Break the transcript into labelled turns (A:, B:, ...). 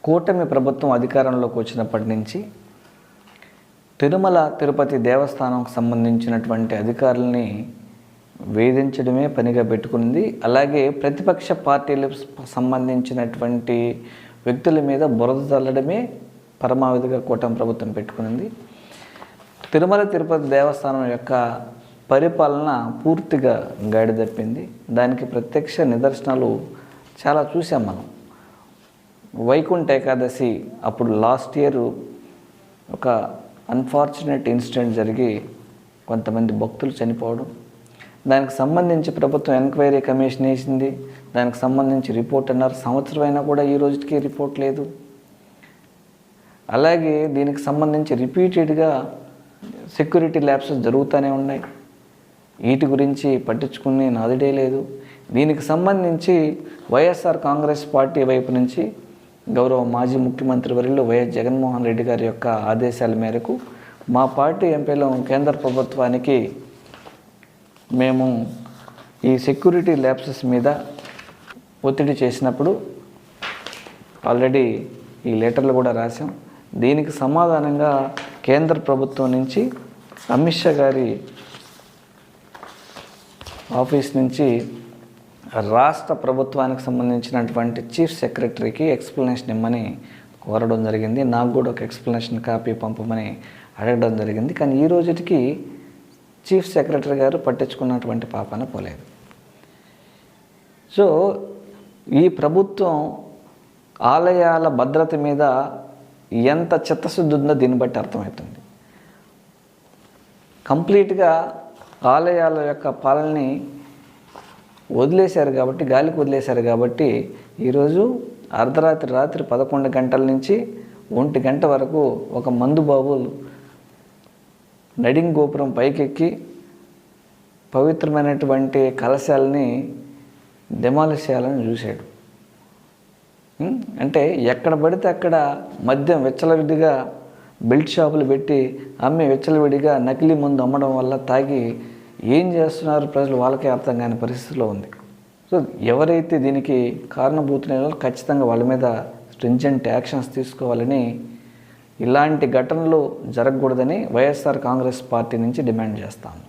A: కూటమి ప్రభుత్వం అధికారంలోకి వచ్చినప్పటి నుంచి తిరుమల తిరుపతి దేవస్థానంకు సంబంధించినటువంటి అధికారులని వేధించడమే పనిగా పెట్టుకుంది. అలాగే ప్రతిపక్ష పార్టీలకు సంబంధించినటువంటి వ్యక్తుల మీద బురద చల్లడమే పరమావధిగా కూటమి ప్రభుత్వం పెట్టుకునింది. తిరుమల తిరుపతి దేవస్థానం యొక్క పరిపాలన పూర్తిగా గాడి తప్పింది. దానికి ప్రత్యక్ష నిదర్శనాలు చాలా చూసాం మనం. వైకుంఠ ఏకాదశి అప్పుడు లాస్ట్ ఇయర్ ఒక అన్ఫార్చునేట్ ఇన్సిడెంట్ జరిగి కొంతమంది భక్తులు చనిపోవడం, దానికి సంబంధించి ప్రభుత్వం ఎంక్వైరీ కమిషన్ వేసింది. దానికి సంబంధించి రిపోర్ట్ అన్నారు. సంవత్సరం అయినా కూడా ఈ రోజుకి రిపోర్ట్ లేదు. అలాగే దీనికి సంబంధించి రిపీటెడ్గా సెక్యూరిటీ ల్యాప్సెస్ జరుగుతూనే ఉన్నాయి. వీటి గురించి పట్టించుకునే నాదుడే లేదు. దీనికి సంబంధించి వైఎస్ఆర్ కాంగ్రెస్ పార్టీ వైపు నుంచి గౌరవ మాజీ ముఖ్యమంత్రి వర్యులు వైఎస్ జగన్మోహన్ రెడ్డి గారి యొక్క ఆదేశాల మేరకు మా పార్టీ ఎంపీలు కేంద్ర ప్రభుత్వానికి మేము ఈ సెక్యూరిటీ ల్యాప్సెస్ మీద ఒత్తిడి చేసినప్పుడు ఆల్రెడీ ఈ లెటర్లు కూడా రాసాం. దీనికి సమాధానంగా కేంద్ర ప్రభుత్వం నుంచి అమిత్ షా గారి ఆఫీస్ నుంచి రాష్ట్ర ప్రభుత్వానికి సంబంధించినటువంటి చీఫ్ సెక్రటరీకి ఎక్స్ప్లెనేషన్ ఇమ్మని కోరడం జరిగింది. నాకు కూడా ఒక ఎక్స్ప్లెనేషన్ కాపీ పంపమని అడగడం జరిగింది. కానీ ఈ రోజుకి చీఫ్ సెక్రటరీ గారు పట్టించుకున్నటువంటి పాపాన పోలేదు. సో ఈ ప్రభుత్వం ఆలయాల భద్రత మీద ఎంత చిత్తశుద్ధి ఉందో దీన్ని బట్టి అర్థమవుతుంది. కంప్లీట్గా ఆలయాల యొక్క పాలనని వదిలేశారు కాబట్టి, గాలికి వదిలేశారు కాబట్టి ఈరోజు అర్ధరాత్రి 11 గంటల నుంచి 1 గంట వరకు ఒక మందుబాబులు నడింగ్ గోపురం పైకెక్కి పవిత్రమైనటువంటి కలశాలని డెమాలిష్ చేయాలని చూశాడు. అంటే ఎక్కడ పడితే అక్కడ మద్యం విచ్చలవిడిగా బెల్ట్ షాపులు పెట్టి అమ్మి విచ్చలవిడిగా నకిలీ మందు అమ్మడం వల్ల తాగి ఏం చేస్తున్నారు ప్రజలు వాళ్ళకే అర్థం కాని పరిస్థితిలో ఉంది. సో ఎవరైతే దీనికి కారణభూతులైన ఖచ్చితంగా వాళ్ళ మీద స్ట్రింజెంట్ యాక్షన్స్ తీసుకోవాలని, ఇలాంటి ఘటనలు జరగకూడదని వైఎస్ఆర్ కాంగ్రెస్ పార్టీ నుంచి డిమాండ్ చేస్తాము.